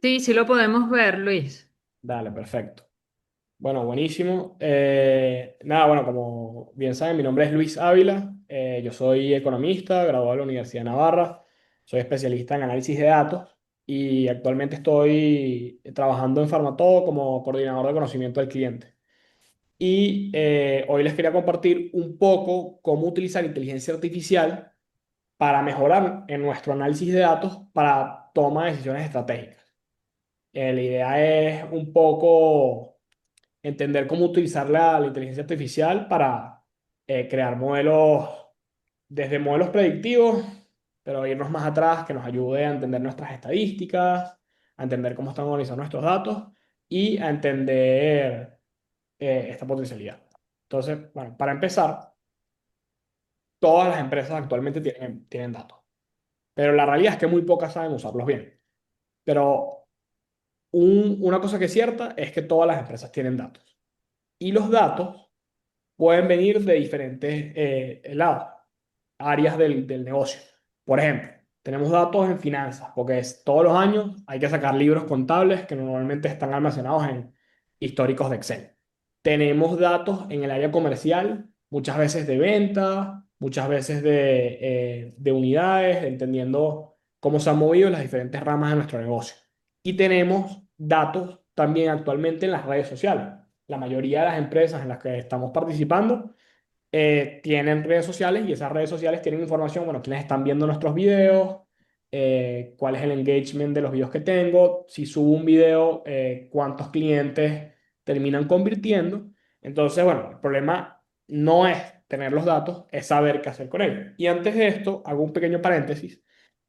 Sí, sí lo podemos ver, Luis. Dale, perfecto. Bueno, buenísimo. Nada, bueno, como bien saben, mi nombre es Luis Ávila. Yo soy economista, graduado de la Universidad de Navarra. Soy especialista en análisis de datos y actualmente estoy trabajando en Farmatodo como coordinador de conocimiento del cliente. Y hoy les quería compartir un poco cómo utilizar inteligencia artificial para mejorar en nuestro análisis de datos para toma de decisiones estratégicas. La idea es un poco entender cómo utilizar la inteligencia artificial para crear modelos, desde modelos predictivos, pero irnos más atrás, que nos ayude a entender nuestras estadísticas, a entender cómo están organizados nuestros datos y a entender esta potencialidad. Entonces, bueno, para empezar, todas las empresas actualmente tienen datos, pero la realidad es que muy pocas saben usarlos bien. Pero una cosa que es cierta es que todas las empresas tienen datos. Y los datos pueden venir de diferentes lados, áreas del negocio. Por ejemplo, tenemos datos en finanzas, porque todos los años hay que sacar libros contables que normalmente están almacenados en históricos de Excel. Tenemos datos en el área comercial, muchas veces de venta, muchas veces de unidades, entendiendo cómo se han movido las diferentes ramas de nuestro negocio. Y tenemos datos también actualmente en las redes sociales. La mayoría de las empresas en las que estamos participando tienen redes sociales y esas redes sociales tienen información, bueno, quiénes están viendo nuestros videos, cuál es el engagement de los videos que tengo, si subo un video, cuántos clientes terminan convirtiendo. Entonces, bueno, el problema no es tener los datos, es saber qué hacer con ellos. Y antes de esto, hago un pequeño paréntesis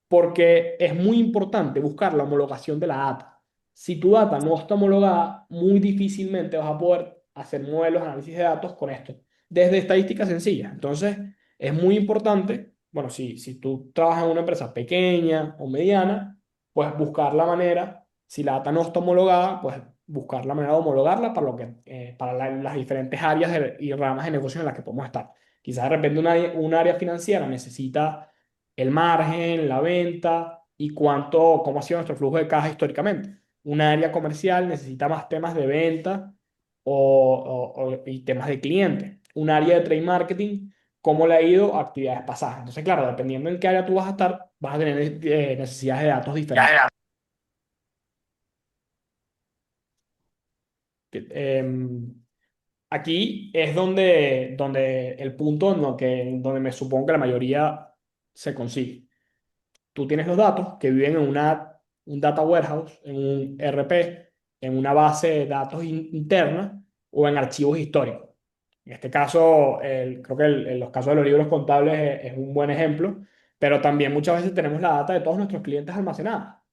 porque es muy importante buscar la homologación de la data. Si tu data no está homologada, muy difícilmente vas a poder hacer modelos de análisis de datos con esto, desde estadísticas sencillas. Entonces, es muy importante, bueno, si tú trabajas en una empresa pequeña o mediana, pues buscar la manera, si la data no está homologada, pues buscar la manera de homologarla para, para las diferentes áreas y ramas de negocio en las que podemos estar. Quizás de repente un área financiera necesita el margen, la venta y cómo ha sido nuestro flujo de caja históricamente. Un área comercial necesita más temas de venta y temas de cliente. Un área de trade marketing, cómo le ha ido a actividades pasadas. Entonces, claro, dependiendo en qué área tú vas a estar, vas a tener necesidades de datos Ya, diferentes. ya. Em, Aquí es donde el punto donde me supongo que la mayoría se consigue. Tú tienes los datos que viven en un data warehouse, en un RP, en una base de datos interna o en archivos históricos. En este caso, creo que en los casos de los libros contables es un buen ejemplo, pero también muchas veces tenemos la data de todos nuestros clientes almacenada,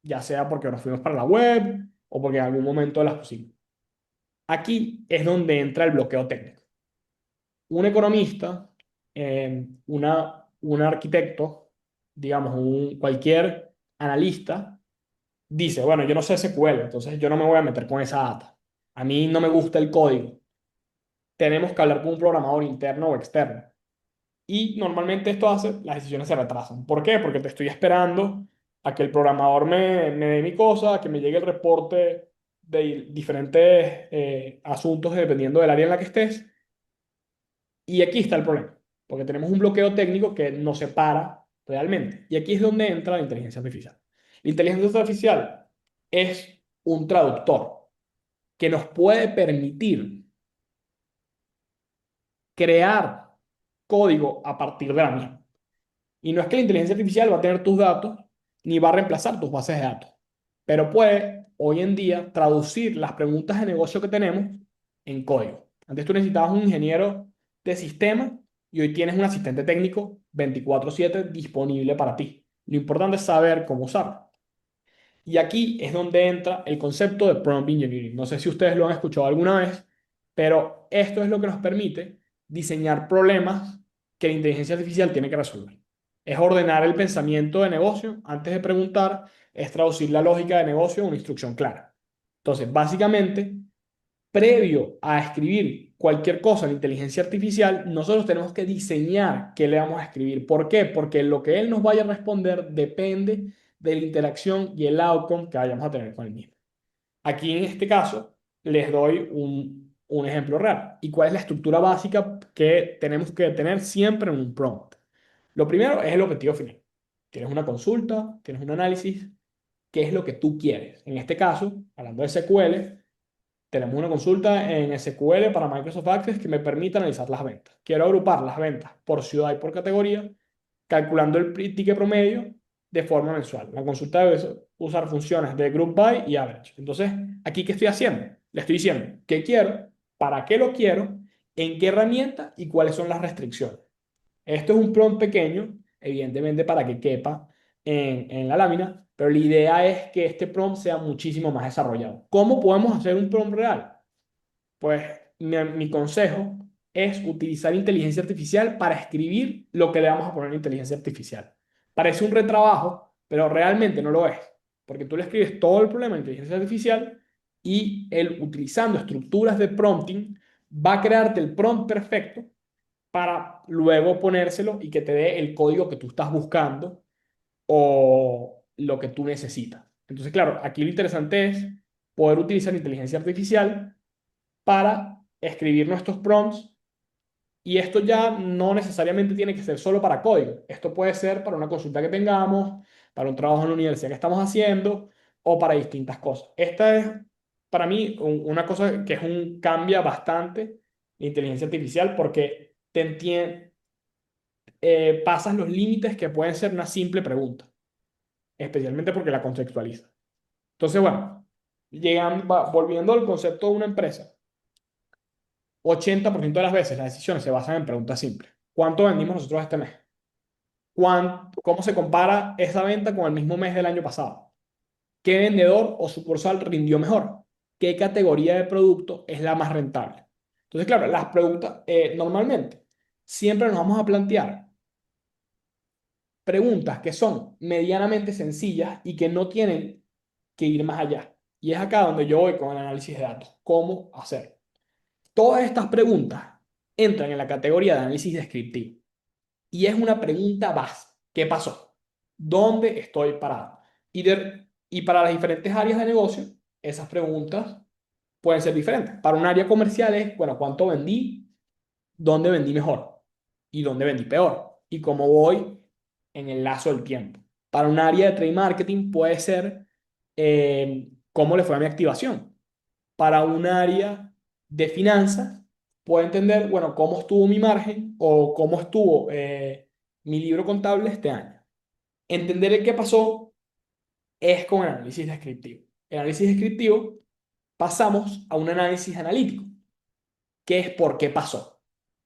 ya sea porque nos fuimos para la web o porque en algún momento las pusimos. Aquí es donde entra el bloqueo técnico. Un economista, un arquitecto, digamos, cualquier analista, dice, bueno, yo no sé SQL, entonces yo no me voy a meter con esa data. A mí no me gusta el código. Tenemos que hablar con un programador interno o externo. Y normalmente esto hace, las decisiones se retrasan. ¿Por qué? Porque te estoy esperando a que el programador me dé mi cosa, a que me llegue el reporte de diferentes asuntos dependiendo del área en la que estés. Y aquí está el problema, porque tenemos un bloqueo técnico que nos separa realmente. Y aquí es donde entra la inteligencia artificial. La inteligencia artificial es un traductor que nos puede permitir crear código a partir de la misma. Y no es que la inteligencia artificial va a tener tus datos ni va a reemplazar tus bases de datos, pero puede hoy en día traducir las preguntas de negocio que tenemos en código. Antes tú necesitabas un ingeniero de sistema y hoy tienes un asistente técnico 24/7 disponible para ti. Lo importante es saber cómo usarlo. Y aquí es donde entra el concepto de prompt engineering. No sé si ustedes lo han escuchado alguna vez, pero esto es lo que nos permite diseñar problemas que la inteligencia artificial tiene que resolver. Es ordenar el pensamiento de negocio antes de preguntar, es traducir la lógica de negocio a una instrucción clara. Entonces, básicamente, previo a escribir cualquier cosa en inteligencia artificial, nosotros tenemos que diseñar qué le vamos a escribir. ¿Por qué? Porque lo que él nos vaya a responder depende de la interacción y el outcome que vayamos a tener con el mismo. Aquí en este caso les doy un ejemplo real. ¿Y cuál es la estructura básica que tenemos que tener siempre en un prompt? Lo primero es el objetivo final. Tienes una consulta, tienes un análisis, ¿qué es lo que tú quieres? En este caso, hablando de SQL, tenemos una consulta en SQL para Microsoft Access que me permite analizar las ventas. Quiero agrupar las ventas por ciudad y por categoría, calculando el ticket promedio de forma mensual. La consulta debe usar funciones de group by y average. Entonces, ¿aquí qué estoy haciendo? Le estoy diciendo qué quiero, para qué lo quiero, en qué herramienta y cuáles son las restricciones. Esto es un prompt pequeño, evidentemente para que quepa en la lámina, pero la idea es que este prompt sea muchísimo más desarrollado. ¿Cómo podemos hacer un prompt real? Pues mi consejo es utilizar inteligencia artificial para escribir lo que le vamos a poner en inteligencia artificial. Parece un retrabajo, pero realmente no lo es, porque tú le escribes todo el problema en inteligencia artificial y él, utilizando estructuras de prompting, va a crearte el prompt perfecto para luego ponérselo y que te dé el código que tú estás buscando o lo que tú necesitas. Entonces, claro, aquí lo interesante es poder utilizar inteligencia artificial para escribir nuestros prompts y esto ya no necesariamente tiene que ser solo para código. Esto puede ser para una consulta que tengamos, para un trabajo en la universidad que estamos haciendo o para distintas cosas. Esta es para mí una cosa que es un cambia bastante la inteligencia artificial porque te entiende, pasas los límites que pueden ser una simple pregunta, especialmente porque la contextualiza. Entonces, bueno, volviendo al concepto de una empresa, 80% de las veces las decisiones se basan en preguntas simples. ¿Cuánto vendimos nosotros este mes? ¿Cómo se compara esa venta con el mismo mes del año pasado? ¿Qué vendedor o sucursal rindió mejor? ¿Qué categoría de producto es la más rentable? Entonces, claro, las preguntas, normalmente, siempre nos vamos a plantear preguntas que son medianamente sencillas y que no tienen que ir más allá. Y es acá donde yo voy con el análisis de datos. ¿Cómo hacer? Todas estas preguntas entran en la categoría de análisis descriptivo. Y es una pregunta base. ¿Qué pasó? ¿Dónde estoy parado? Y para las diferentes áreas de negocio, esas preguntas pueden ser diferentes. Para un área comercial es, bueno, ¿cuánto vendí? ¿Dónde vendí mejor? ¿Y dónde vendí peor? ¿Y cómo voy en el lazo del tiempo? Para un área de trade marketing puede ser, ¿cómo le fue a mi activación? Para un área de finanzas, puedo entender, bueno, cómo estuvo mi margen o cómo estuvo mi libro contable este año. Entender el qué pasó es con el análisis descriptivo. El análisis descriptivo pasamos a un análisis analítico, que es por qué pasó.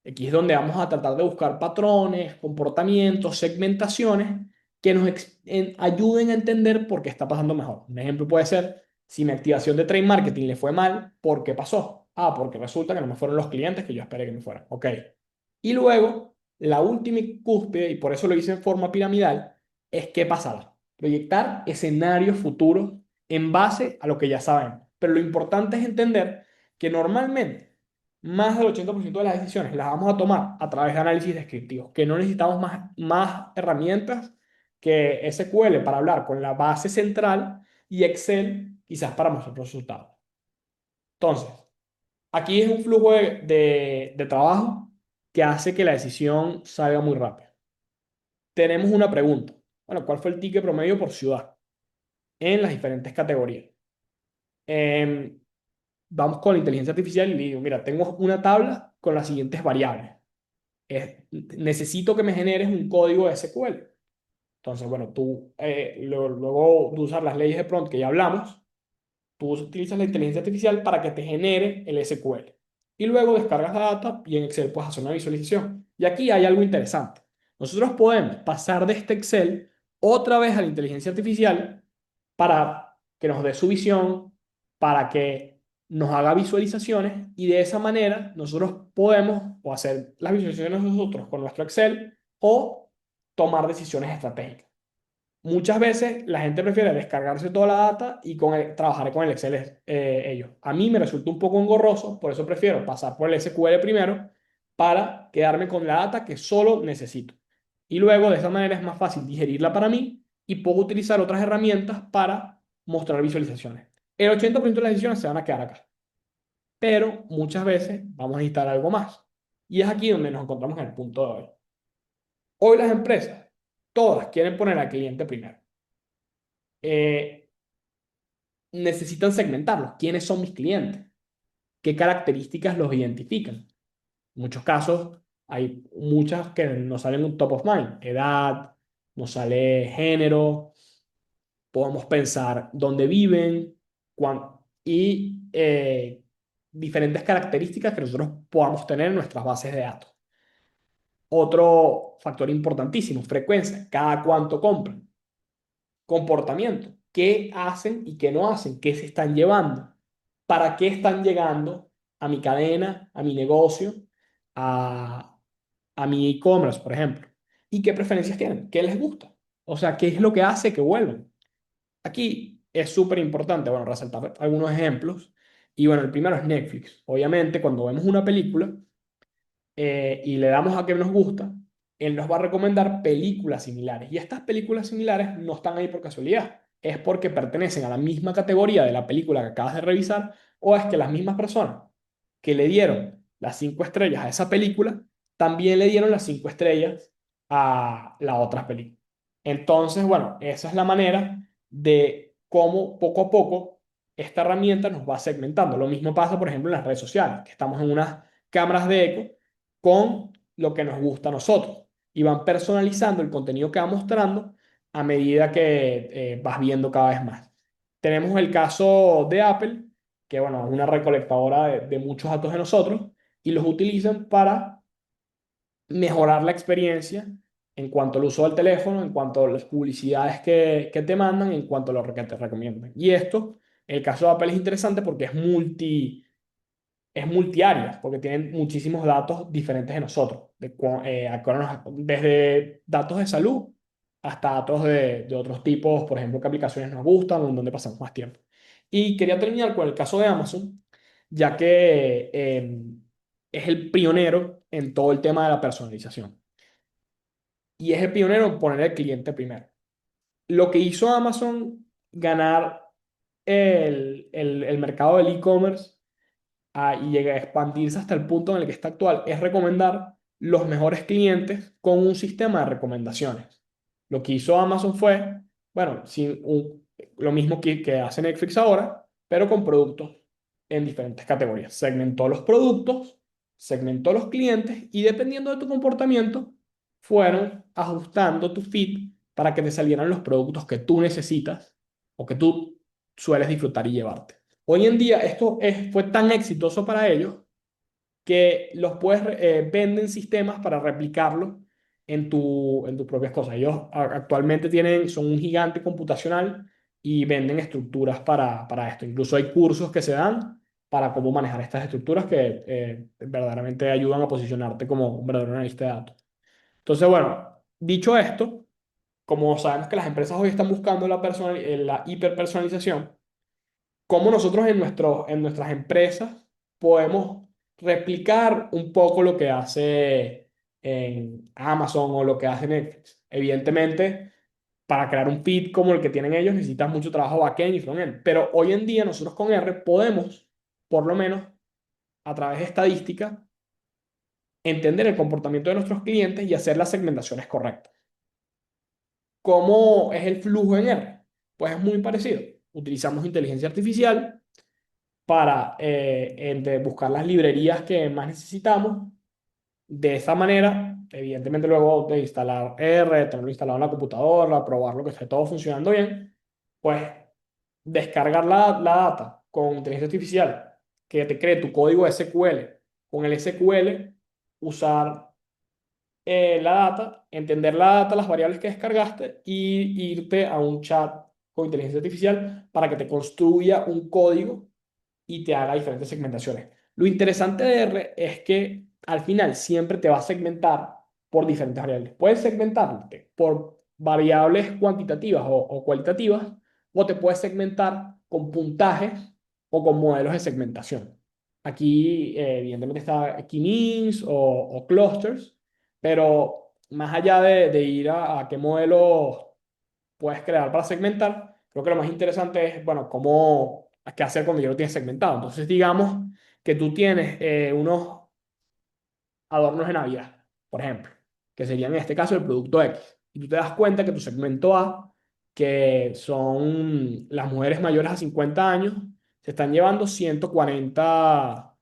Aquí es donde vamos a tratar de buscar patrones, comportamientos, segmentaciones que nos ayuden a entender por qué está pasando mejor. Un ejemplo puede ser, si mi activación de trade marketing le fue mal, ¿por qué pasó? Ah, porque resulta que no me fueron los clientes que yo esperé que me fueran. Ok. Y luego, la última cúspide, y por eso lo hice en forma piramidal, es qué pasará. Proyectar escenarios futuros en base a lo que ya sabemos. Pero lo importante es entender que normalmente más del 80% de las decisiones las vamos a tomar a través de análisis descriptivos, que no necesitamos más herramientas que SQL para hablar con la base central y Excel quizás para mostrar los resultados. Entonces, aquí es un flujo de trabajo que hace que la decisión salga muy rápido. Tenemos una pregunta. Bueno, ¿cuál fue el ticket promedio por ciudad en las diferentes categorías? Em, Vamos con la inteligencia artificial y le digo, mira, tengo una tabla con las siguientes variables. Necesito que me generes un código de SQL. Entonces, bueno, tú, luego de usar las leyes de prompt que ya hablamos, tú utilizas la inteligencia artificial para que te genere el SQL. Y luego descargas la data y en Excel puedes hacer una visualización. Y aquí hay algo interesante. Nosotros podemos pasar de este Excel otra vez a la inteligencia artificial para que nos dé su visión, para que nos haga visualizaciones y de esa manera nosotros podemos o hacer las visualizaciones nosotros con nuestro Excel o tomar decisiones estratégicas. Muchas veces la gente prefiere descargarse toda la data y trabajar con el Excel ellos. A mí me resulta un poco engorroso, por eso prefiero pasar por el SQL primero para quedarme con la data que solo necesito. Y luego de esa manera es más fácil digerirla para mí y puedo utilizar otras herramientas para mostrar visualizaciones. El 80% de las decisiones se van a quedar acá, pero muchas veces vamos a necesitar algo más. Y es aquí donde nos encontramos en el punto de hoy. Hoy las empresas, todas quieren poner al cliente primero. Eh, Necesitan segmentarlos. ¿Quiénes son mis clientes? ¿Qué características los identifican? En muchos casos hay muchas que nos salen un top of mind. Edad, nos sale género, podemos pensar dónde viven y diferentes características que nosotros podamos tener en nuestras bases de datos. Otro factor importantísimo, frecuencia, cada cuánto compran. Comportamiento, qué hacen y qué no hacen, qué se están llevando, para qué están llegando a mi cadena, a mi negocio, a, a mi e-commerce, por ejemplo. Y qué preferencias tienen, qué les gusta. O sea, qué es lo que hace que vuelvan. Aquí es súper importante, bueno, resaltar algunos ejemplos. Y bueno, el primero es Netflix. Obviamente, cuando vemos una película, y le damos a que nos gusta, él nos va a recomendar películas similares. Y estas películas similares no están ahí por casualidad, es porque pertenecen a la misma categoría de la película que acabas de revisar, o es que las mismas personas que le dieron las 5 estrellas a esa película, también le dieron las 5 estrellas a la otra película. Entonces, bueno, esa es la manera de cómo poco a poco esta herramienta nos va segmentando. Lo mismo pasa, por ejemplo, en las redes sociales, que estamos en unas cámaras de eco con lo que nos gusta a nosotros y van personalizando el contenido que va mostrando a medida que vas viendo cada vez más. Tenemos el caso de Apple, que bueno, es una recolectadora de muchos datos de nosotros y los utilizan para mejorar la experiencia en cuanto al uso del teléfono, en cuanto a las publicidades que te mandan, en cuanto a lo que te recomiendan. Y esto, el caso de Apple es interesante porque es multiárea, porque tienen muchísimos datos diferentes de nosotros, desde datos de salud hasta datos de otros tipos, por ejemplo, qué aplicaciones nos gustan o en dónde pasamos más tiempo. Y quería terminar con el caso de Amazon, ya que es el pionero en todo el tema de la personalización. Y es el pionero en poner al cliente primero. Lo que hizo Amazon ganar el mercado del e-commerce y llega a expandirse hasta el punto en el que está actual, es recomendar los mejores clientes con un sistema de recomendaciones. Lo que hizo Amazon fue, bueno, lo mismo que hace Netflix ahora, pero con productos en diferentes categorías. Segmentó los productos, segmentó los clientes y dependiendo de tu comportamiento, fueron ajustando tu feed para que te salieran los productos que tú necesitas o que tú sueles disfrutar y llevarte. Hoy en día fue tan exitoso para ellos que venden sistemas para replicarlo en tus propias cosas. Ellos actualmente son un gigante computacional y venden estructuras para esto. Incluso hay cursos que se dan para cómo manejar estas estructuras que verdaderamente ayudan a posicionarte como un verdadero analista de datos. Entonces, bueno, dicho esto, como sabemos que las empresas hoy están buscando la hiperpersonalización, cómo nosotros en nuestras empresas podemos replicar un poco lo que hace en Amazon o lo que hace Netflix. Evidentemente, para crear un feed como el que tienen ellos necesitas mucho trabajo backend y frontend, pero hoy en día nosotros con R podemos, por lo menos a través de estadística, entender el comportamiento de nuestros clientes y hacer las segmentaciones correctas. ¿Cómo es el flujo en R? Pues es muy parecido. Utilizamos inteligencia artificial para buscar las librerías que más necesitamos. De esa manera, evidentemente luego de instalar R, tenerlo instalado en la computadora, probar lo que esté todo funcionando bien, pues descargar la data con inteligencia artificial, que te cree tu código SQL. Con el SQL, usar la data, entender la data, las variables que descargaste y irte a un chat con inteligencia artificial para que te construya un código y te haga diferentes segmentaciones. Lo interesante de R es que al final siempre te va a segmentar por diferentes variables. Puedes segmentarte por variables cuantitativas o cualitativas, o te puedes segmentar con puntajes o con modelos de segmentación. Aquí, evidentemente, está K-means o clusters, pero más allá de ir a qué modelos puedes crear para segmentar. Creo que lo más interesante es, bueno, qué hacer cuando ya lo tienes segmentado. Entonces, digamos que tú tienes unos adornos de Navidad, por ejemplo, que serían en este caso el producto X. Y tú te das cuenta que tu segmento A, que son las mujeres mayores a 50 años, se están llevando 140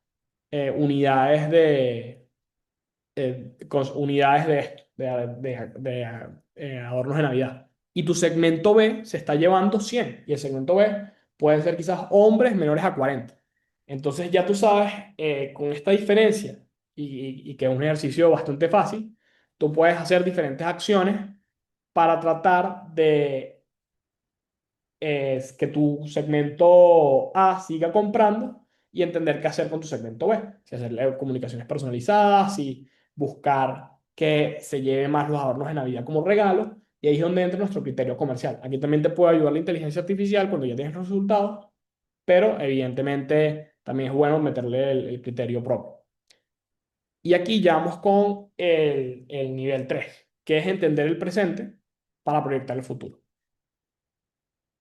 unidades unidades de, esto, adornos de Navidad. Y tu segmento B se está llevando 100. Y el segmento B pueden ser quizás hombres menores a 40. Entonces ya tú sabes, con esta diferencia y que es un ejercicio bastante fácil, tú puedes hacer diferentes acciones para tratar de que tu segmento A siga comprando y entender qué hacer con tu segmento B. Si hacerle comunicaciones personalizadas, si buscar que se lleve más los adornos de Navidad como regalo. Y ahí es donde entra nuestro criterio comercial. Aquí también te puede ayudar la inteligencia artificial cuando ya tienes los resultados, pero evidentemente también es bueno meterle el criterio propio. Y aquí ya vamos con el nivel 3, que es entender el presente para proyectar el futuro.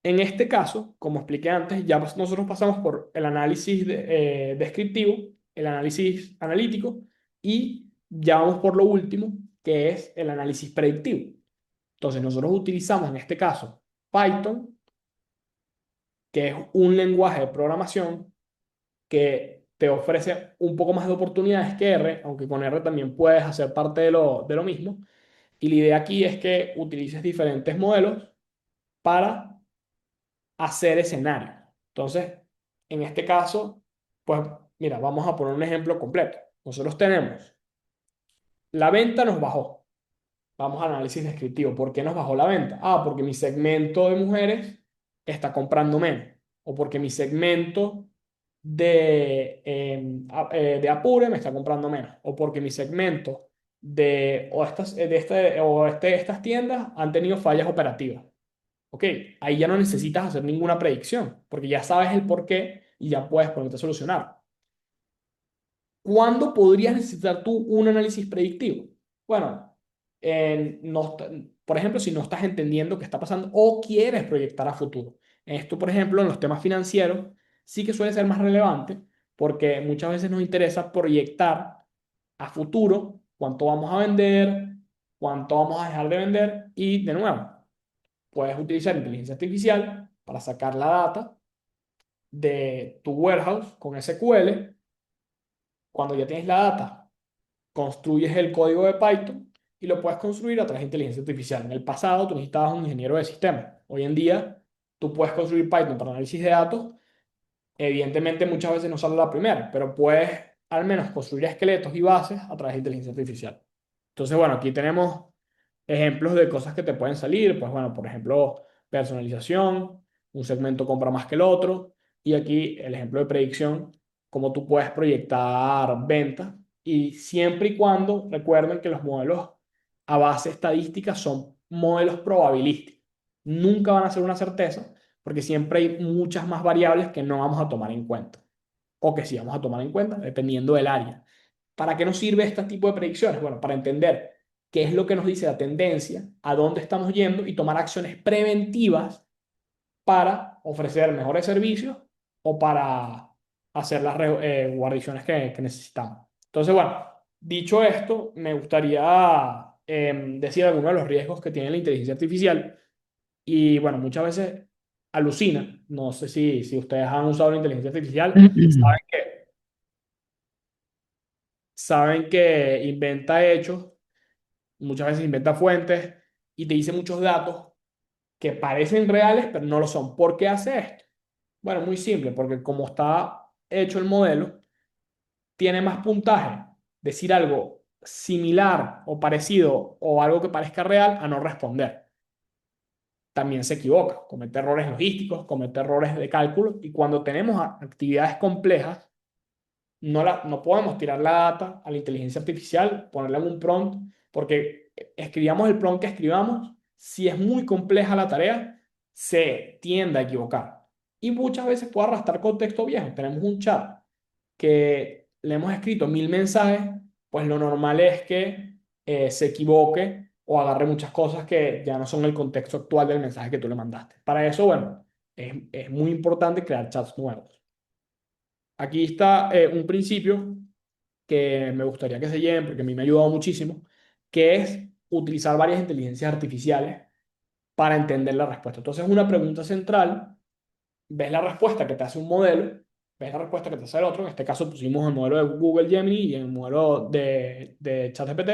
En este caso, como expliqué antes, ya nosotros pasamos por el análisis descriptivo, el análisis analítico y ya vamos por lo último, que es el análisis predictivo. Entonces, nosotros utilizamos en este caso Python, que es un lenguaje de programación que te ofrece un poco más de oportunidades que R, aunque con R también puedes hacer parte de lo mismo. Y la idea aquí es que utilices diferentes modelos para hacer escenarios. Entonces, en este caso, pues mira, vamos a poner un ejemplo completo. Nosotros tenemos, la venta nos bajó. Vamos al análisis descriptivo. ¿Por qué nos bajó la venta? Ah, porque mi segmento de mujeres está comprando menos. O porque mi segmento de Apure me está comprando menos. O porque mi segmento estas tiendas han tenido fallas operativas. Ok, ahí ya no necesitas hacer ninguna predicción, porque ya sabes el por qué y ya puedes ponerte a solucionar. ¿Cuándo podrías necesitar tú un análisis predictivo? Bueno, por ejemplo, si no estás entendiendo qué está pasando o quieres proyectar a futuro. Esto, por ejemplo, en los temas financieros, sí que suele ser más relevante porque muchas veces nos interesa proyectar a futuro cuánto vamos a vender, cuánto vamos a dejar de vender y, de nuevo, puedes utilizar inteligencia artificial para sacar la data de tu warehouse con SQL. Cuando ya tienes la data, construyes el código de Python y lo puedes construir a través de inteligencia artificial. En el pasado tú necesitabas un ingeniero de sistemas. Hoy en día tú puedes construir Python para análisis de datos. Evidentemente muchas veces no sale la primera, pero puedes al menos construir esqueletos y bases a través de inteligencia artificial. Entonces, bueno, aquí tenemos ejemplos de cosas que te pueden salir. Pues bueno, por ejemplo, personalización, un segmento compra más que el otro. Y aquí el ejemplo de predicción, cómo tú puedes proyectar ventas. Y siempre y cuando recuerden que los modelos a base estadística son modelos probabilísticos. Nunca van a ser una certeza porque siempre hay muchas más variables que no vamos a tomar en cuenta o que sí vamos a tomar en cuenta dependiendo del área. ¿Para qué nos sirve este tipo de predicciones? Bueno, para entender qué es lo que nos dice la tendencia, a dónde estamos yendo y tomar acciones preventivas para ofrecer mejores servicios o para hacer las guarniciones que necesitamos. Entonces, bueno, dicho esto, me gustaría decir algunos de los riesgos que tiene la inteligencia artificial y bueno, muchas veces alucina. No sé si ustedes han usado la inteligencia artificial, saben que inventa hechos, muchas veces inventa fuentes y te dice muchos datos que parecen reales, pero no lo son. ¿Por qué hace esto? Bueno, muy simple, porque como está hecho el modelo, tiene más puntaje decir algo similar o parecido o algo que parezca real a no responder. También se equivoca, comete errores logísticos, comete errores de cálculo y cuando tenemos actividades complejas, no podemos tirar la data a la inteligencia artificial, ponerle en un prompt, porque escribamos el prompt que escribamos, si es muy compleja la tarea, se tiende a equivocar. Y muchas veces puede arrastrar contexto viejo. Tenemos un chat que le hemos escrito 1000 mensajes, pues lo normal es que se equivoque o agarre muchas cosas que ya no son el contexto actual del mensaje que tú le mandaste. Para eso, bueno, es muy importante crear chats nuevos. Aquí está un principio que me gustaría que se lleven porque a mí me ha ayudado muchísimo, que es utilizar varias inteligencias artificiales para entender la respuesta. Entonces, una pregunta central, ves la respuesta que te hace un modelo, ves la respuesta que te hace el otro, en este caso pusimos el modelo de Google Gemini y el modelo de ChatGPT,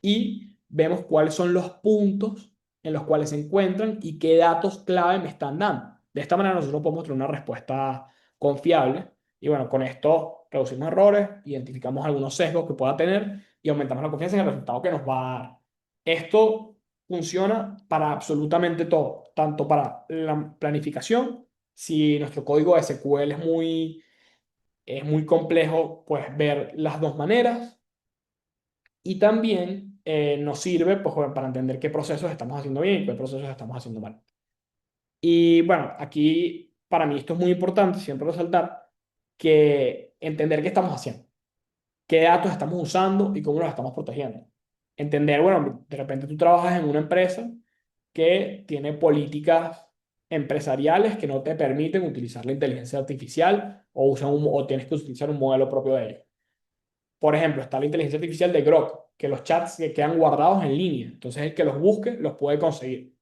y vemos cuáles son los puntos en los cuales se encuentran y qué datos clave me están dando. De esta manera nosotros podemos tener una respuesta confiable y bueno, con esto reducimos errores, identificamos algunos sesgos que pueda tener y aumentamos la confianza en el resultado que nos va a dar. Esto funciona para absolutamente todo, tanto para la planificación, si nuestro código SQL es muy complejo, pues ver las dos maneras y también nos sirve pues, bueno, para entender qué procesos estamos haciendo bien y qué procesos estamos haciendo mal. Y bueno, aquí para mí esto es muy importante, siempre resaltar que entender qué estamos haciendo, qué datos estamos usando y cómo los estamos protegiendo. Entender, bueno, de repente tú trabajas en una empresa que tiene políticas empresariales que no te permiten utilizar la inteligencia artificial o tienes que utilizar un modelo propio de ellos. Por ejemplo, está la inteligencia artificial de Grok, que los chats que quedan guardados en línea. Entonces, el que los busque los puede conseguir.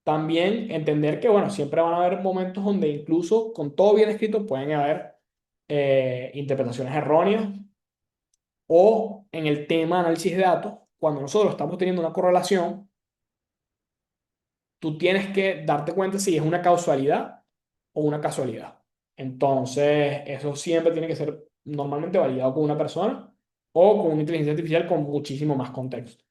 También entender que, bueno, siempre van a haber momentos donde incluso con todo bien escrito pueden haber interpretaciones erróneas o en el tema de análisis de datos, cuando nosotros estamos teniendo una correlación, tú tienes que darte cuenta si es una causalidad o una casualidad. Entonces, eso siempre tiene que ser normalmente validado con una persona o con una inteligencia artificial con muchísimo más contexto.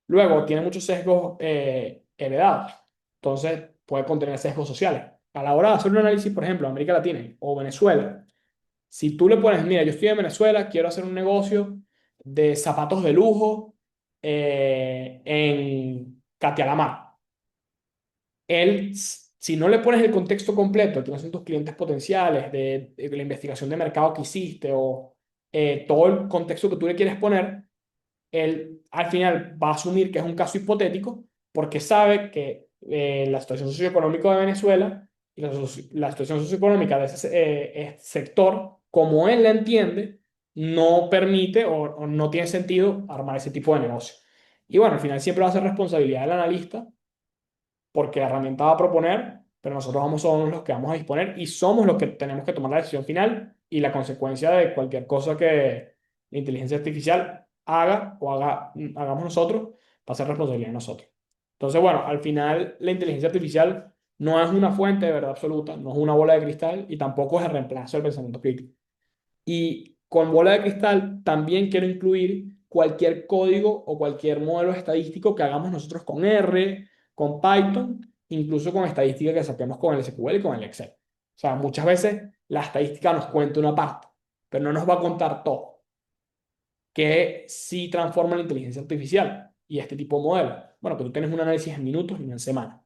Luego, tiene muchos sesgos heredados. Entonces, puede contener sesgos sociales. A la hora de hacer un análisis, por ejemplo, América Latina o Venezuela, si tú le pones, mira, yo estoy en Venezuela, quiero hacer un negocio de zapatos de lujo en Catialamar. Él, si no le pones el contexto completo, quiénes son tus clientes potenciales, de la investigación de mercado que hiciste o todo el contexto que tú le quieres poner, él al final va a asumir que es un caso hipotético porque sabe que la situación socioeconómica de Venezuela y la situación socioeconómica de ese sector, como él la entiende, no permite o no tiene sentido armar ese tipo de negocio. Y bueno, al final siempre va a ser responsabilidad del analista porque la herramienta va a proponer, pero nosotros somos los que vamos a disponer y somos los que tenemos que tomar la decisión final y la consecuencia de cualquier cosa que la inteligencia artificial haga o hagamos nosotros va a ser responsabilidad de nosotros. Entonces, bueno, al final la inteligencia artificial no es una fuente de verdad absoluta, no es una bola de cristal y tampoco es el reemplazo del pensamiento crítico. Y con bola de cristal también quiero incluir cualquier código o cualquier modelo estadístico que hagamos nosotros con R, con Python, incluso con estadística que saquemos con el SQL y con el Excel. O sea, muchas veces la estadística nos cuenta una parte, pero no nos va a contar todo, que sí transforma la inteligencia artificial y este tipo de modelo. Bueno, que tú tienes un análisis en minutos y no en semanas,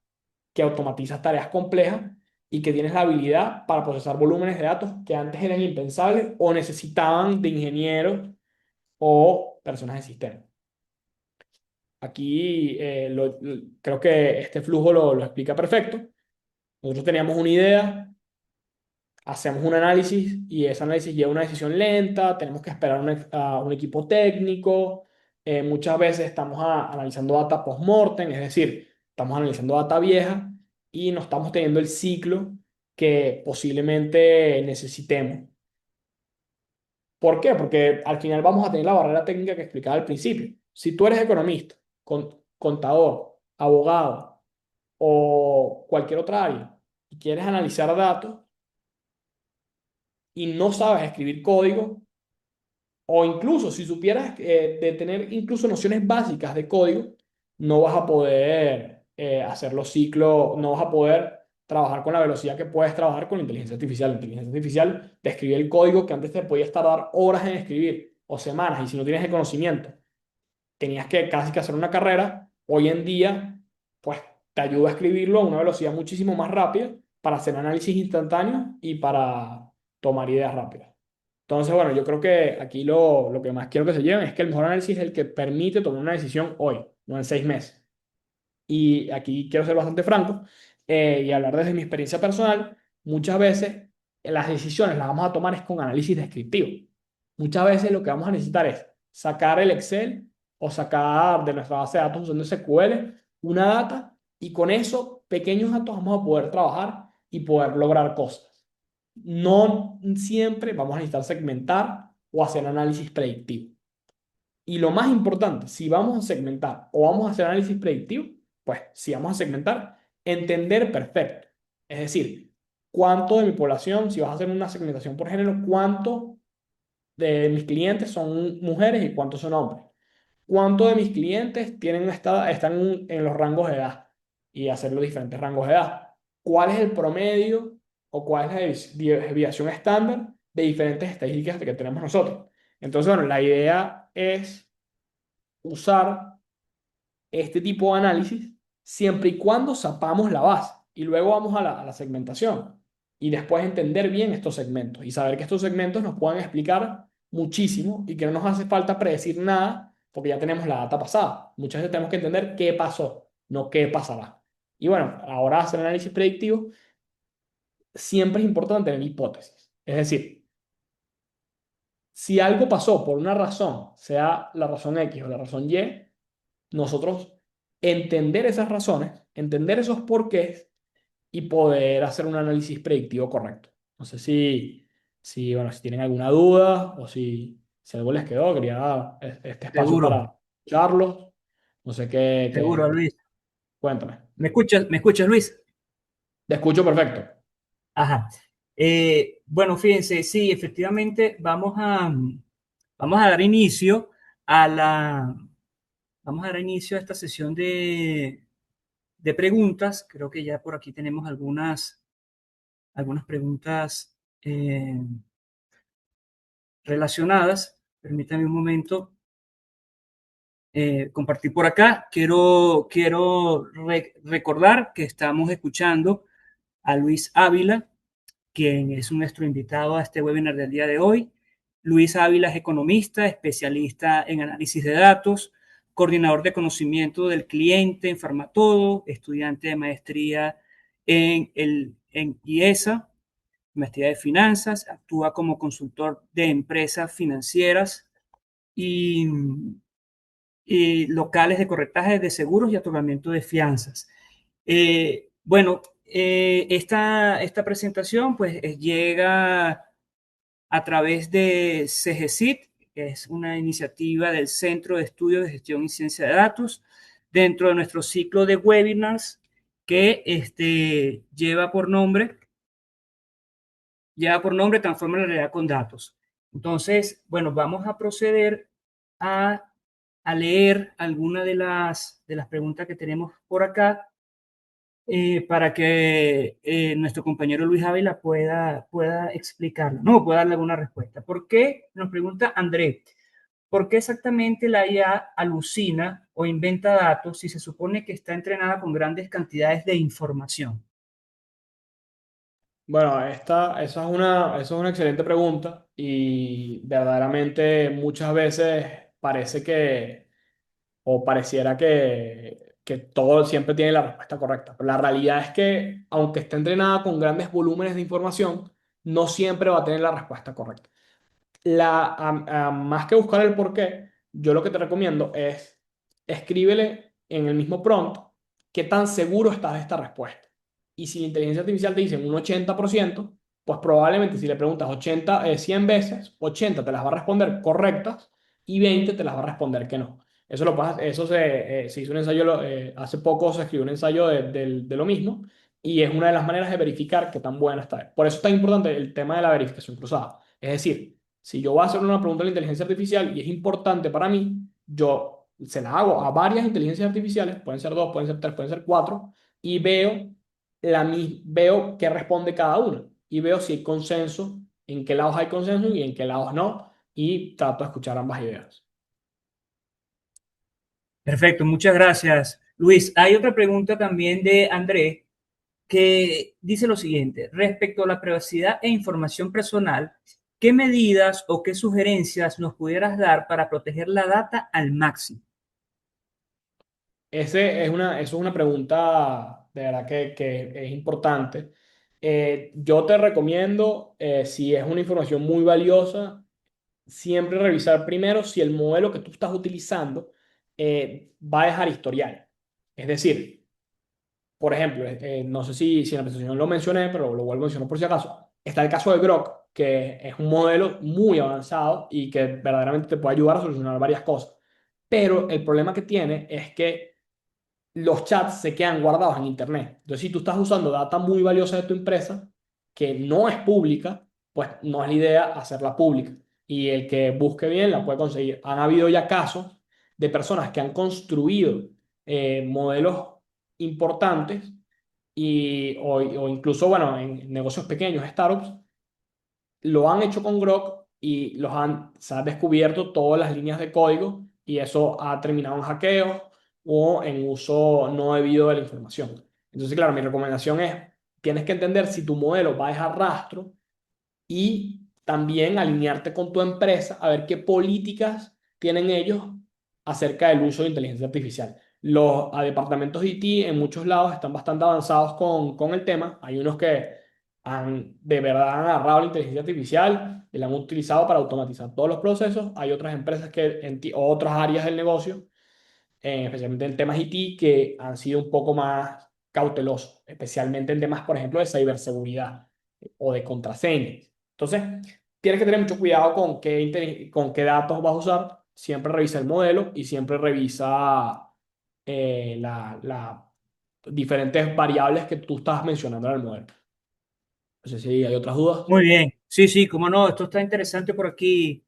que automatizas tareas complejas y que tienes la habilidad para procesar volúmenes de datos que antes eran impensables o necesitaban de ingenieros o personas de sistema. Aquí creo que este flujo lo explica perfecto. Nosotros teníamos una idea, hacemos un análisis y ese análisis lleva una decisión lenta, tenemos que esperar a un equipo técnico, muchas veces estamos analizando data post-mortem, es decir, estamos analizando data vieja y no estamos teniendo el ciclo que posiblemente necesitemos. ¿Por qué? Porque al final vamos a tener la barrera técnica que explicaba al principio. Si tú eres economista, contador, abogado o cualquier otra área y quieres analizar datos, y no sabes escribir código, o incluso si supieras de tener incluso nociones básicas de código, no vas a poder hacer los ciclos, no vas a poder trabajar con la velocidad que puedes trabajar con la inteligencia artificial. La inteligencia artificial te escribe el código que antes te podías tardar horas en escribir o semanas, y si no tienes el conocimiento, tenías que casi que hacer una carrera. Hoy en día, pues te ayuda a escribirlo a una velocidad muchísimo más rápida para hacer análisis instantáneos y para tomar ideas rápidas. Entonces, bueno, yo creo que aquí lo que más quiero que se lleven es que el mejor análisis es el que permite tomar una decisión hoy, no en 6 meses. Y aquí quiero ser bastante franco y hablar desde mi experiencia personal. Muchas veces las decisiones las vamos a tomar es con análisis descriptivo. Muchas veces lo que vamos a necesitar es sacar el Excel o sacar de nuestra base de datos usando SQL una data y con eso pequeños datos vamos a poder trabajar y poder lograr cosas. No siempre vamos a necesitar segmentar o hacer análisis predictivo. Y lo más importante, si vamos a segmentar o vamos a hacer análisis predictivo, pues si vamos a segmentar, entender perfecto. Es decir, cuánto de mi población, si vas a hacer una segmentación por género, cuánto de mis clientes son mujeres y cuántos son hombres. Cuánto de mis clientes están en los rangos de edad y hacer los diferentes rangos de edad. ¿Cuál es el promedio o cuál es la desviación estándar de diferentes estadísticas que tenemos nosotros? Entonces, bueno, la idea es usar este tipo de análisis siempre y cuando sepamos la base y luego vamos a la segmentación y después entender bien estos segmentos y saber que estos segmentos nos pueden explicar muchísimo y que no nos hace falta predecir nada porque ya tenemos la data pasada. Muchas veces tenemos que entender qué pasó, no qué pasará. Y bueno, ahora hacer análisis predictivo siempre es importante tener hipótesis. Es decir, si algo pasó por una razón, sea la razón X o la razón Y, nosotros entender esas razones, entender esos porqués y poder hacer un análisis predictivo correcto. No sé bueno, si tienen alguna duda o si algo les quedó, quería dar este espacio Seguro, para escucharlos. No sé seguro, Luis. cuéntame. Me escuchas, Luis? Te escucho perfecto. Ajá. Bueno, fíjense, sí, efectivamente, vamos a dar inicio a vamos a dar inicio a esta sesión de preguntas. Creo que ya por aquí tenemos algunas preguntas relacionadas. Permítame un momento compartir por acá. Quiero recordar que estamos escuchando a Luis Ávila, quien es nuestro invitado a este webinar del día de hoy. Luis Ávila es economista, especialista en análisis de datos, coordinador de conocimiento del cliente en Farmatodo, estudiante de maestría en IESA, maestría de finanzas, actúa como consultor de empresas financieras y, y locales de corretaje de seguros y otorgamiento de fianzas. Bueno, esta presentación pues llega a través de CGCIT, que es una iniciativa del Centro de Estudios de Gestión y Ciencia de Datos, dentro de nuestro ciclo de webinars que lleva por nombre Transforma la realidad con datos. Entonces, bueno, vamos a proceder a, a leer algunas de las preguntas que tenemos por acá para que nuestro compañero Luis Ávila pueda explicarlo, no, pueda darle alguna respuesta. ¿Por qué? Nos pregunta André, ¿por qué exactamente la IA alucina o inventa datos si se supone que está entrenada con grandes cantidades de información? Bueno, esa es una excelente pregunta y verdaderamente muchas veces parece que o pareciera que todo siempre tiene la respuesta correcta. Pero la realidad es que, aunque esté entrenada con grandes volúmenes de información, no siempre va a tener la respuesta correcta. Más que buscar el por qué, yo lo que te recomiendo es escríbele en el mismo prompt qué tan seguro estás de esta respuesta. Y si la inteligencia artificial te dice un 80%, pues probablemente si le preguntas 100 veces, 80 te las va a responder correctas y 20 te las va a responder que no. Se hizo un ensayo, hace poco se escribió un ensayo de lo mismo y es una de las maneras de verificar qué tan buena está. Por eso es tan importante el tema de la verificación cruzada. Es decir, si yo voy a hacer una pregunta a la inteligencia artificial y es importante para mí, yo se la hago a varias inteligencias artificiales, pueden ser dos, pueden ser tres, pueden ser cuatro, y veo qué responde cada una. Y veo si hay consenso, en qué lados hay consenso y en qué lados no, y trato de escuchar ambas ideas. Perfecto, muchas gracias, Luis. Hay otra pregunta también de André que dice lo siguiente, respecto a la privacidad e información personal, ¿qué medidas o qué sugerencias nos pudieras dar para proteger la data al máximo? Eso es una pregunta de verdad que es importante. Yo te recomiendo, si es una información muy valiosa, siempre revisar primero si el modelo que tú estás utilizando va a dejar historial. Es decir, por ejemplo, no sé si en la presentación lo mencioné, pero lo vuelvo a mencionar por si acaso. Está el caso de Grok, que es un modelo muy avanzado y que verdaderamente te puede ayudar a solucionar varias cosas. Pero el problema que tiene es que los chats se quedan guardados en Internet. Entonces, si tú estás usando data muy valiosa de tu empresa, que no es pública, pues no es la idea hacerla pública. Y el que busque bien la puede conseguir. Han habido ya casos de personas que han construido modelos importantes o incluso, bueno, en negocios pequeños, startups, lo han hecho con Grok y se han descubierto todas las líneas de código y eso ha terminado en hackeos o en uso no debido de la información. Entonces, claro, mi recomendación es, tienes que entender si tu modelo va a dejar rastro y también alinearte con tu empresa a ver qué políticas tienen ellos acerca del uso de inteligencia artificial. Los departamentos de IT en muchos lados están bastante avanzados con el tema. Hay unos que de verdad han agarrado la inteligencia artificial y la han utilizado para automatizar todos los procesos. Hay otras empresas o otras áreas del negocio, especialmente en temas IT, que han sido un poco más cautelosos, especialmente en temas, por ejemplo, de ciberseguridad o de contraseñas. Entonces, tienes que tener mucho cuidado con qué datos vas a usar. Siempre revisa el modelo y siempre revisa las diferentes variables que tú estás mencionando en el modelo. No sé si hay otras dudas. Muy bien. Sí, sí, cómo no. Esto está interesante por aquí,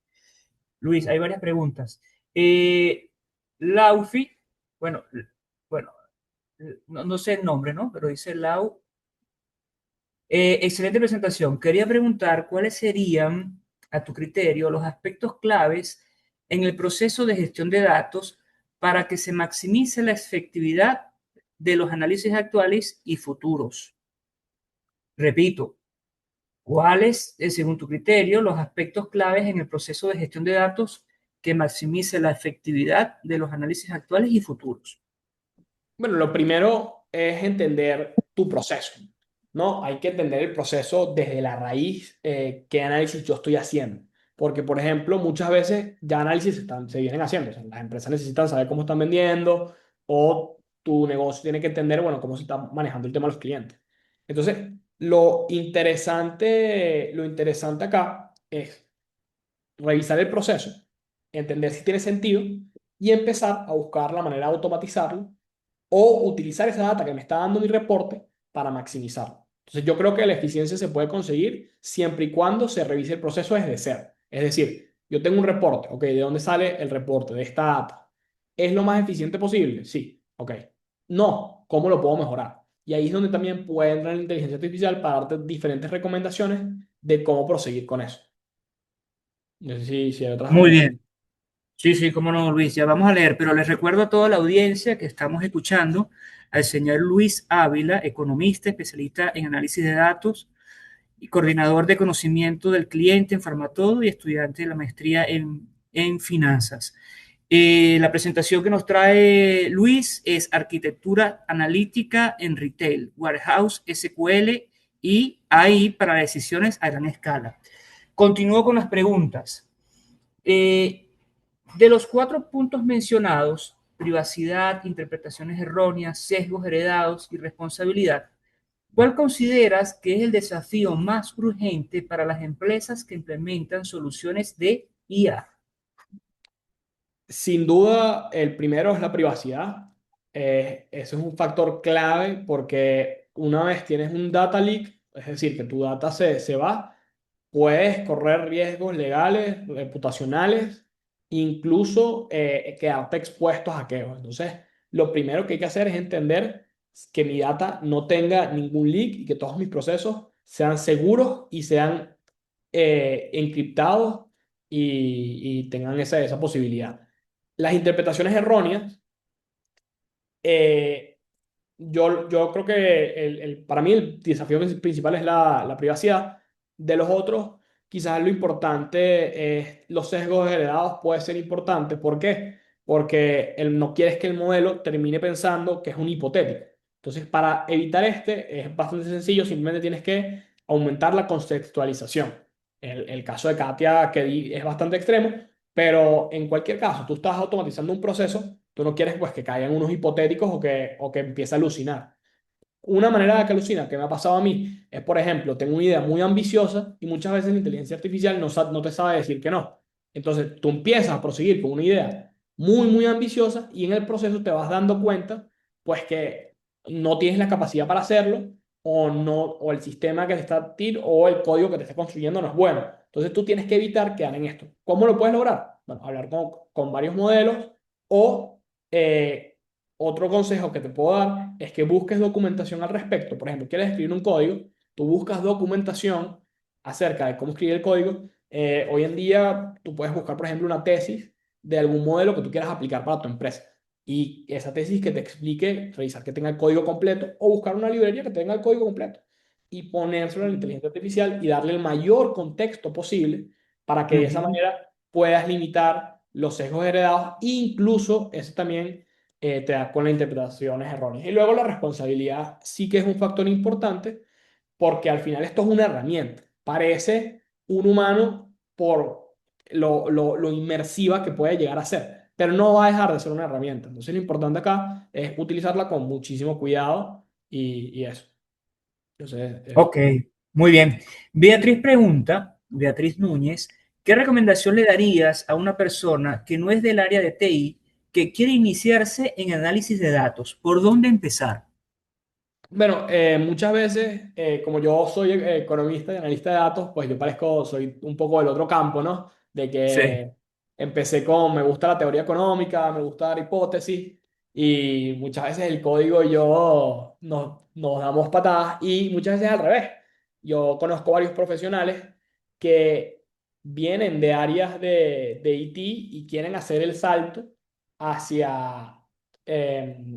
Luis. Hay varias preguntas. Eh, Laufi, bueno, bueno, no sé el nombre, ¿no? Pero dice Lau. Excelente presentación. Quería preguntar cuáles serían, a tu criterio, los aspectos claves en el proceso de gestión de datos para que se maximice la efectividad de los análisis actuales y futuros. Repito, ¿cuáles, según tu criterio, los aspectos claves en el proceso de gestión de datos que maximice la efectividad de los análisis actuales y futuros? Bueno, lo primero es entender tu proceso, ¿no? Hay que entender el proceso desde la raíz, qué análisis yo estoy haciendo. Porque, por ejemplo, muchas veces ya análisis se vienen haciendo. O sea, las empresas necesitan saber cómo están vendiendo o tu negocio tiene que entender, bueno, cómo se está manejando el tema de los clientes. Entonces, lo interesante acá es revisar el proceso, entender si tiene sentido y empezar a buscar la manera de automatizarlo o utilizar esa data que me está dando mi reporte para maximizarlo. Entonces, yo creo que la eficiencia se puede conseguir siempre y cuando se revise el proceso desde cero. Es decir, yo tengo un reporte, ok, ¿de dónde sale el reporte de esta data? ¿Es lo más eficiente posible? Sí, ok. No, ¿cómo lo puedo mejorar? Y ahí es donde también puede entrar la inteligencia artificial para darte diferentes recomendaciones de cómo proseguir con eso. No sé si hay otras Muy preguntas. bien. Sí, sí, cómo no, Luis. Ya vamos a leer, pero les recuerdo a toda la audiencia que estamos escuchando al señor Luis Ávila, economista, especialista en análisis de datos y coordinador de conocimiento del cliente en Farmatodo y estudiante de la maestría en finanzas. La presentación que nos trae Luis es arquitectura analítica en retail, warehouse, SQL y AI para decisiones a gran escala. Continúo con las preguntas. Eh, de los cuatro puntos mencionados, privacidad, interpretaciones erróneas, sesgos heredados y responsabilidad, ¿cuál consideras que es el desafío más urgente para las empresas que implementan soluciones de IA? Sin duda, el primero es la privacidad. Ese es un factor clave porque una vez tienes un data leak, es decir, que tu data se va, puedes correr riesgos legales, reputacionales, incluso quedarte expuesto a hackeos. Entonces, lo primero que hay que hacer es entender que mi data no tenga ningún leak y que todos mis procesos sean seguros y sean encriptados y tengan esa posibilidad. Las interpretaciones erróneas, eh, yo creo que para mí el desafío principal es la privacidad. De los otros, quizás lo importante es los sesgos heredados puede ser importante. ¿Por qué? porque él no quieres que el modelo termine pensando que es un hipotético. Entonces, para evitar es bastante sencillo, simplemente tienes que aumentar la contextualización. El caso de Katia que es bastante extremo, pero en cualquier caso, tú estás automatizando un proceso, tú no quieres pues que caigan unos hipotéticos o que empiece a alucinar. Una manera de que alucina que me ha pasado a mí es, por ejemplo, tengo una idea muy ambiciosa y muchas veces la inteligencia artificial no te sabe decir que no. Entonces, tú empiezas a proseguir con una idea muy, muy ambiciosa y en el proceso te vas dando cuenta, pues, que no tienes la capacidad para hacerlo o no, o el sistema que te está o el código que te está construyendo no es bueno. Entonces, tú tienes que evitar quedar en esto. ¿Cómo lo puedes lograr? Bueno, hablar con varios modelos o otro consejo que te puedo dar es que busques documentación al respecto. Por ejemplo, quieres escribir un código, tú buscas documentación acerca de cómo escribir el código. Hoy en día tú puedes buscar, por ejemplo, una tesis de algún modelo que tú quieras aplicar para tu empresa. Y esa tesis que te explique, revisar que tenga el código completo o buscar una librería que tenga el código completo y ponérselo a la inteligencia artificial y darle el mayor contexto posible para que de esa Ujú. manera puedas limitar los sesgos heredados. Incluso eso también te da con las interpretaciones erróneas. Y luego la responsabilidad sí que es un factor importante porque al final esto es una herramienta. Parece un humano por lo inmersiva que puede llegar a ser, pero no va a dejar de ser una herramienta. Entonces lo importante acá es utilizarla con muchísimo cuidado y eso. Entonces, eso. Ok, muy bien. Beatriz pregunta, Beatriz Núñez, ¿qué recomendación le darías a una persona que no es del área de TI que quiere iniciarse en análisis de datos? ¿Por dónde empezar? Bueno, muchas veces, como yo soy economista y analista de datos, pues yo soy un poco del otro campo, ¿no? De Sí. que me gusta la teoría económica, me gusta dar hipótesis, y muchas veces el código y yo nos damos patadas, y muchas veces al revés. Yo conozco varios profesionales que vienen de áreas de IT y quieren hacer el salto hacia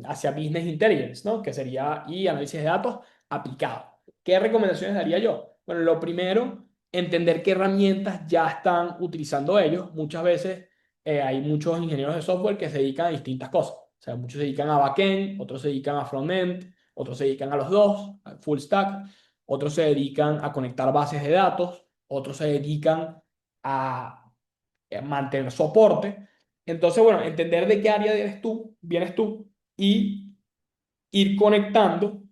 hacia Business Intelligence, ¿no? Que sería y análisis de datos aplicado. ¿Qué recomendaciones daría yo? Bueno, lo primero, entender qué herramientas ya están utilizando ellos. Muchas veces hay muchos ingenieros de software que se dedican a distintas cosas. O sea, muchos se dedican a backend, otros se dedican a frontend, otros se dedican a los dos, a full stack, otros se dedican a conectar bases de datos, otros se dedican a mantener soporte. Entonces, bueno, entender de qué área vienes tú y ir conectando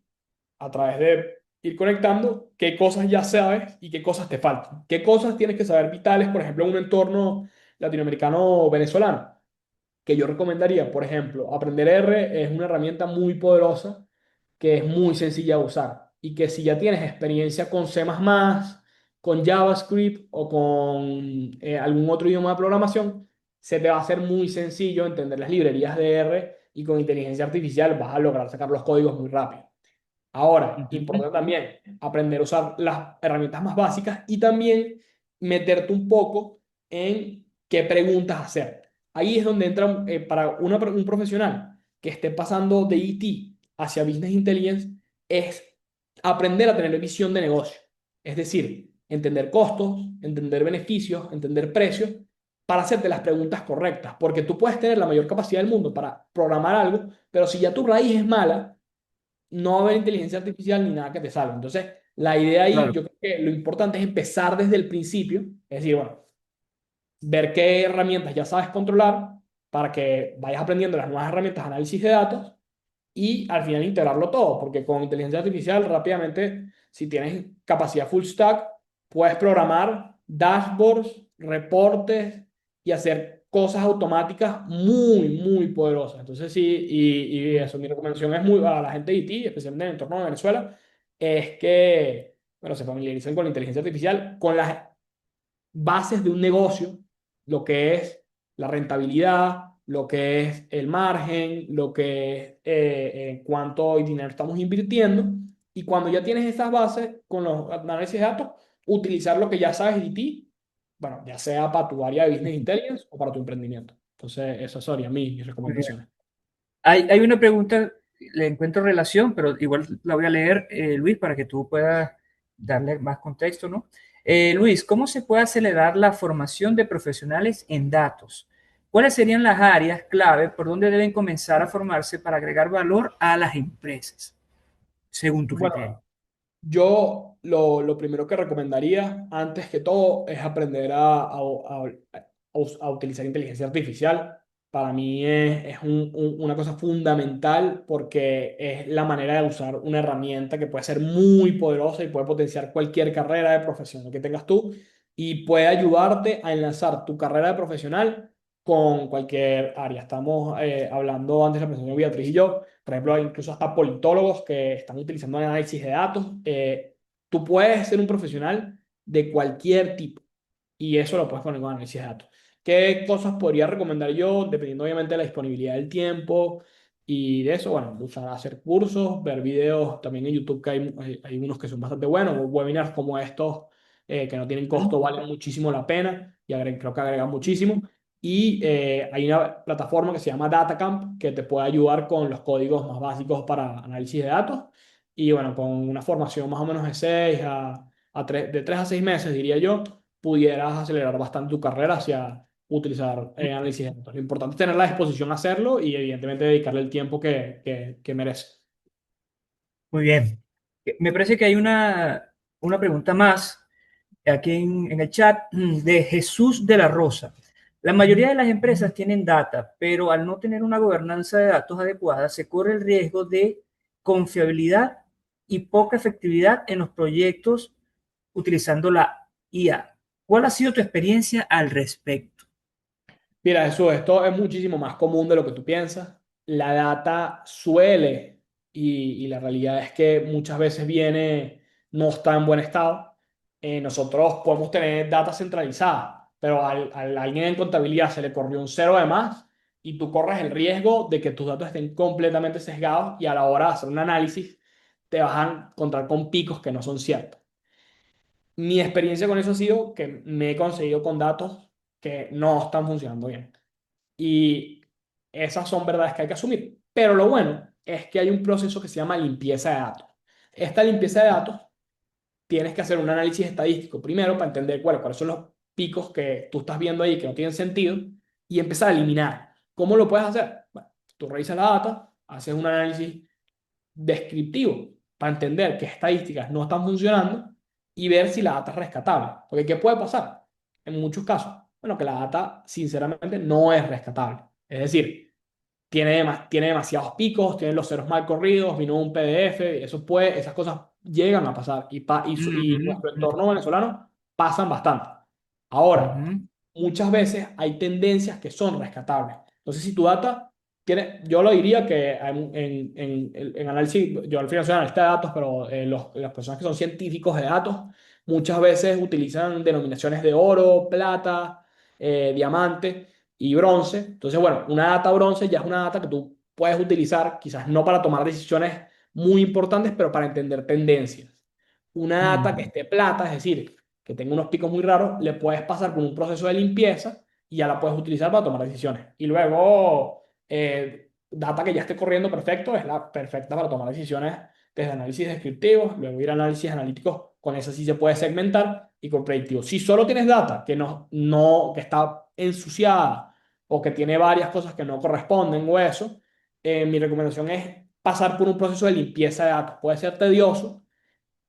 a través de ir conectando qué cosas ya sabes y qué cosas te faltan. Qué cosas tienes que saber vitales, por ejemplo, en un entorno latinoamericano o venezolano, que yo recomendaría, por ejemplo, aprender R es una herramienta muy poderosa que es muy sencilla de usar y que si ya tienes experiencia con C++, con JavaScript o con algún otro idioma de programación, se te va a hacer muy sencillo entender las librerías de R y con inteligencia artificial vas a lograr sacar los códigos muy rápido. Ahora, Ujú. importante también aprender a usar las herramientas más básicas y también meterte un poco en qué preguntas hacer. Ahí es donde entra para un profesional que esté pasando de IT hacia Business Intelligence, es aprender a tener visión de negocio. Es decir, entender costos, entender beneficios, entender precios para hacerte las preguntas correctas. Porque tú puedes tener la mayor capacidad del mundo para programar algo, pero si ya tu raíz es mala, no va a haber inteligencia artificial ni nada que te salve. Entonces, la idea ahí, Claro. yo creo que lo importante es empezar desde el principio, es decir, bueno, ver qué herramientas ya sabes controlar para que vayas aprendiendo las nuevas herramientas de análisis de datos y al final integrarlo todo, porque con inteligencia artificial rápidamente, si tienes capacidad full stack, puedes programar dashboards, reportes y hacer cosas automáticas muy, muy poderosas. Entonces sí, y eso, mi recomendación es muy a la gente de IT, especialmente en el entorno de Venezuela, es que, bueno, se familiaricen con la inteligencia artificial, con las bases de un negocio, lo que es la rentabilidad, lo que es el margen, lo que es cuánto dinero estamos invirtiendo. Y cuando ya tienes esas bases con los análisis de datos, utilizar lo que ya sabes de ti, bueno, ya sea para tu área de Business Intelligence o para tu emprendimiento. Entonces, esas serían mis Muy bien. recomendaciones. Hay una pregunta, le encuentro relación, pero igual la voy a leer, Luis, para que tú puedas darle más contexto, ¿no? Luis, ¿cómo se puede acelerar la formación de profesionales en datos? ¿Cuáles serían las áreas clave por donde deben comenzar a formarse para agregar valor a las empresas, según tu criterio? Bueno, yo lo primero que recomendaría, antes que todo, es aprender a utilizar inteligencia artificial. Para mí es una cosa fundamental porque es la manera de usar una herramienta que puede ser muy poderosa y puede potenciar cualquier carrera de profesional que tengas tú y puede ayudarte a enlazar tu carrera de profesional con cualquier área. Estamos hablando antes de la presentación de Beatriz y yo. Por ejemplo, hay incluso hasta politólogos que están utilizando análisis de datos. Tú puedes ser un profesional de cualquier tipo y eso lo puedes poner con análisis de datos. ¿Qué cosas podría recomendar yo? Dependiendo obviamente de la disponibilidad del tiempo y de eso, bueno, usar hacer cursos, ver videos también en YouTube, que hay unos que son bastante buenos, o webinars como estos que no tienen costo, valen muchísimo la pena y creo que agregan muchísimo. Y hay una plataforma que se llama DataCamp que te puede ayudar con los códigos más básicos para análisis de datos. Y bueno, con una formación más o menos de 3 a 6 meses, diría yo, pudieras acelerar bastante tu carrera hacia utilizar análisis de datos. Lo importante es tener la disposición a hacerlo y evidentemente dedicarle el tiempo que merece. Muy bien. Me parece que hay una pregunta más aquí en el chat de Jesús de la Rosa. La mayoría de las empresas tienen data, pero al no tener una gobernanza de datos adecuada, se corre el riesgo de confiabilidad y poca efectividad en los proyectos utilizando la IA. ¿Cuál ha sido tu experiencia al respecto? Mira, eso, esto es muchísimo más común de lo que tú piensas. La data suele, y la realidad es que muchas veces no está en buen estado. Nosotros podemos tener data centralizada, pero al alguien en contabilidad se le corrió un cero de más y tú corres el riesgo de que tus datos estén completamente sesgados y a la hora de hacer un análisis te vas a encontrar con picos que no son ciertos. Mi experiencia con eso ha sido que me he conseguido con datos que no están funcionando bien. Y esas son verdades que hay que asumir. Pero lo bueno es que hay un proceso que se llama limpieza de datos. Esta limpieza de datos tienes que hacer un análisis estadístico primero para entender cuáles son los picos que tú estás viendo ahí que no tienen sentido y empezar a eliminar. ¿Cómo lo puedes hacer? Bueno, tú revisas la data, haces un análisis descriptivo para entender qué estadísticas no están funcionando y ver si la data es rescatable. Porque ¿qué puede pasar? En muchos casos, bueno, que la data sinceramente no es rescatable. Es decir, tiene demasiados picos, tiene los ceros mal corridos, vino un PDF, esas cosas llegan a pasar y Ujú, nuestro entorno venezolano pasan bastante. Ahora, ujú, muchas veces hay tendencias que son rescatables. Entonces, si tu data yo lo diría que en análisis, yo al final soy analista de datos, pero las personas que son científicos de datos muchas veces utilizan denominaciones de oro, plata, diamante y bronce. Entonces, bueno, una data bronce ya es una data que tú puedes utilizar, quizás no para tomar decisiones muy importantes, pero para entender tendencias. Una data que ujú, esté plata, es decir, que tenga unos picos muy raros, le puedes pasar por un proceso de limpieza y ya la puedes utilizar para tomar decisiones. Y luego, data que ya esté corriendo perfecto, es la perfecta para tomar decisiones desde análisis descriptivos, luego ir a análisis analíticos, con eso sí se puede segmentar y con predictivos. Si solo tienes data que está ensuciada o que tiene varias cosas que no corresponden o eso, mi recomendación es pasar por un proceso de limpieza de datos. Puede ser tedioso,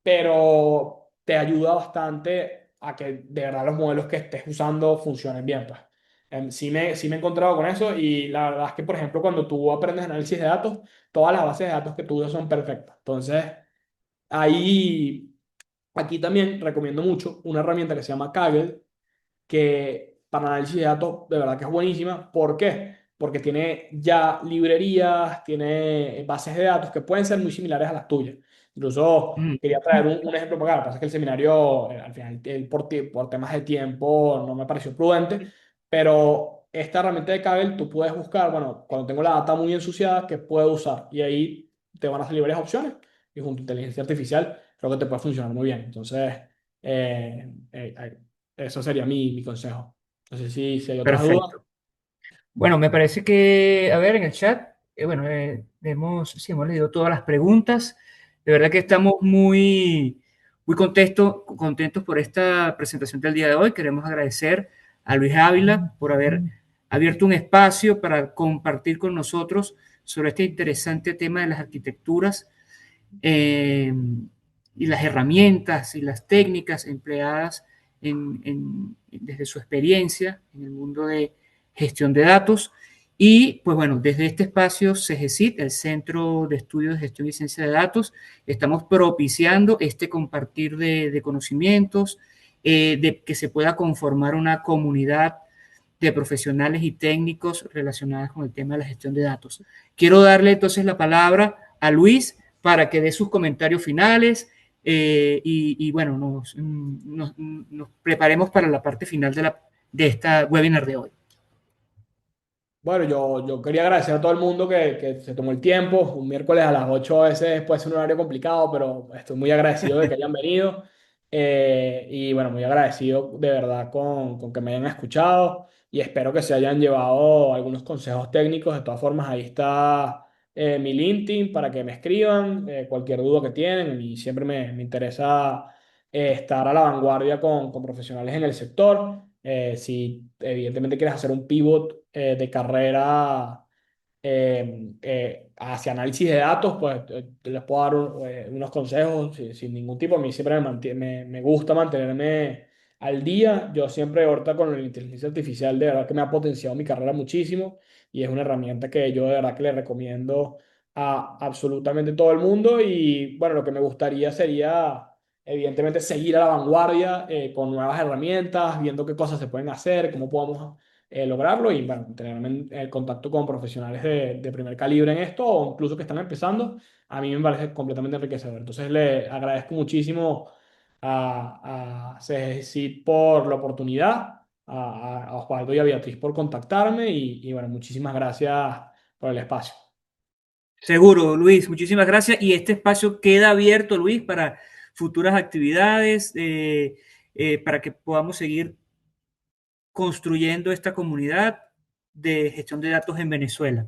pero te ayuda bastante a que de verdad los modelos que estés usando funcionen bien, pues. Sí me he encontrado con eso y la verdad es que, por ejemplo, cuando tú aprendes análisis de datos, todas las bases de datos que tú usas son perfectas. Entonces, ahí, aquí también recomiendo mucho una herramienta que se llama Kaggle, que para análisis de datos de verdad que es buenísima. ¿Por qué? Porque tiene ya librerías, tiene bases de datos que pueden ser muy similares a las tuyas. Incluso ujú. quería traer un ejemplo para acá. Lo que pasa es que el seminario, al final, por temas de tiempo, no me pareció prudente, pero esta herramienta de Kaggle tú puedes buscar, bueno, cuando tengo la data muy ensuciada, ¿qué puedo usar? Y ahí te van a salir varias opciones y junto a inteligencia artificial creo que te puede funcionar muy bien. Entonces, eso sería mi consejo. No sé si hay otras dudas. Perfecto. Bueno, me parece que, a ver, en el chat, bueno, sí, hemos leído todas las preguntas. De verdad que estamos muy contentos por esta presentación del día de hoy. Queremos agradecer a Luis Ávila por haber abierto un espacio para compartir con nosotros sobre este interesante tema de las arquitecturas eh, y las herramientas y las técnicas empleadas desde su experiencia en el mundo de gestión de datos. Y pues bueno, desde este espacio CGCIT, el Centro de Estudios de Gestión y Ciencia de Datos, estamos propiciando este compartir de conocimientos, de que se pueda conformar una comunidad de profesionales y técnicos relacionados con el tema de la gestión de datos. Quiero darle entonces la palabra a Luis para que dé sus comentarios finales y bueno, nos preparemos para la parte final de esta webinar de hoy. Bueno, yo quería agradecer a todo el mundo que se tomó el tiempo. Un miércoles a las 8 a veces puede ser un horario complicado, pero estoy muy agradecido de que hayan venido. Y bueno, muy agradecido de verdad con que me hayan escuchado y espero que se hayan llevado algunos consejos técnicos. De todas formas, ahí está mi LinkedIn para que me escriban cualquier duda que tienen. A mí siempre me interesa estar a la vanguardia con profesionales en el sector. Si evidentemente quieres hacer un pivot de carrera hacia análisis de datos, pues les puedo dar unos consejos sin ningún tipo. A mí siempre me gusta mantenerme al día. Yo siempre ahorita con la inteligencia artificial de verdad que me ha potenciado mi carrera muchísimo y es una herramienta que yo de verdad que le recomiendo a absolutamente todo el mundo. Y bueno, lo que me gustaría sería evidentemente seguir a la vanguardia con nuevas herramientas, viendo qué cosas se pueden hacer, cómo podemos lograrlo y bueno, tener el contacto con profesionales de primer calibre en esto o incluso que están empezando, a mí me parece completamente enriquecedor. Entonces le agradezco muchísimo a CGCIT por la oportunidad, a Osvaldo y a Beatriz por contactarme y bueno, muchísimas gracias por el espacio. Seguro, Luis, muchísimas gracias. Y este espacio queda abierto, Luis, para futuras actividades, para que podamos seguir construyendo esta comunidad de gestión de datos en Venezuela.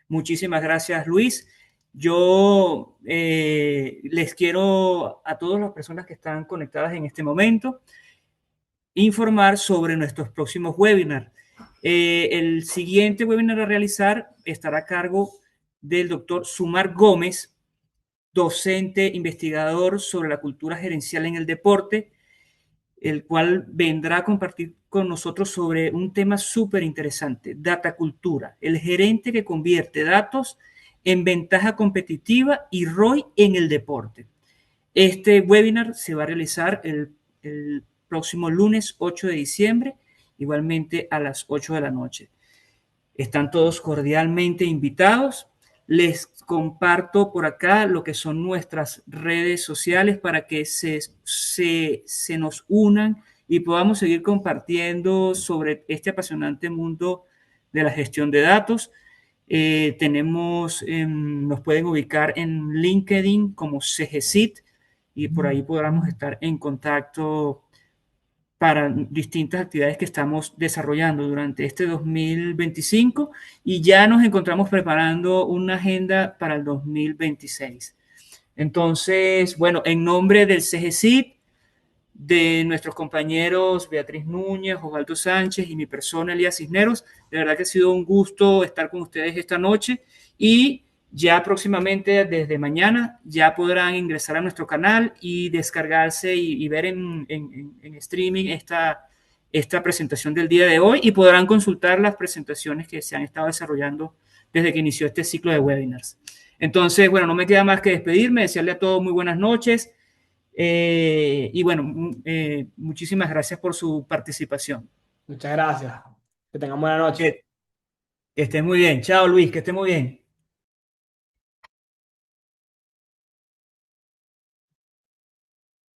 Muchísimas gracias, Luis. Yo les quiero a todas las personas que están conectadas en este momento informar sobre nuestros próximos webinars. El siguiente webinar a realizar estará a cargo del doctor Sumar Gómez, docente investigador sobre la cultura gerencial en el deporte, el cual vendrá a compartir con nosotros sobre un tema súper interesante, data cultura, el gerente que convierte datos en ventaja competitiva y ROI en el deporte. Este webinar se va a realizar el próximo lunes 8 de diciembre, igualmente a las 8 de la noche. Están todos cordialmente invitados. Les comparto por acá lo que son nuestras redes sociales para que se nos unan y podamos seguir compartiendo sobre este apasionante mundo de la gestión de datos. Nos pueden ubicar en LinkedIn como CGCIT y por ahí podamos estar en contacto para distintas actividades que estamos desarrollando durante este 2025 y ya nos encontramos preparando una agenda para el 2026. Entonces, bueno, en nombre del CGCIT, de nuestros compañeros Beatriz Núñez, Osvaldo Sánchez y mi persona, Elías Cisneros, de verdad que ha sido un gusto estar con ustedes esta noche y ya próximamente, desde mañana, ya podrán ingresar a nuestro canal y descargarse y ver en streaming esta presentación del día de hoy y podrán consultar las presentaciones que se han estado desarrollando desde que inició este ciclo de webinars. Entonces, bueno, no me queda más que despedirme, desearle a todos muy buenas noches y bueno, muchísimas gracias por su participación. Muchas gracias. Que tengan buena noche. Que estés muy bien. Chao, Luis, que estés muy bien.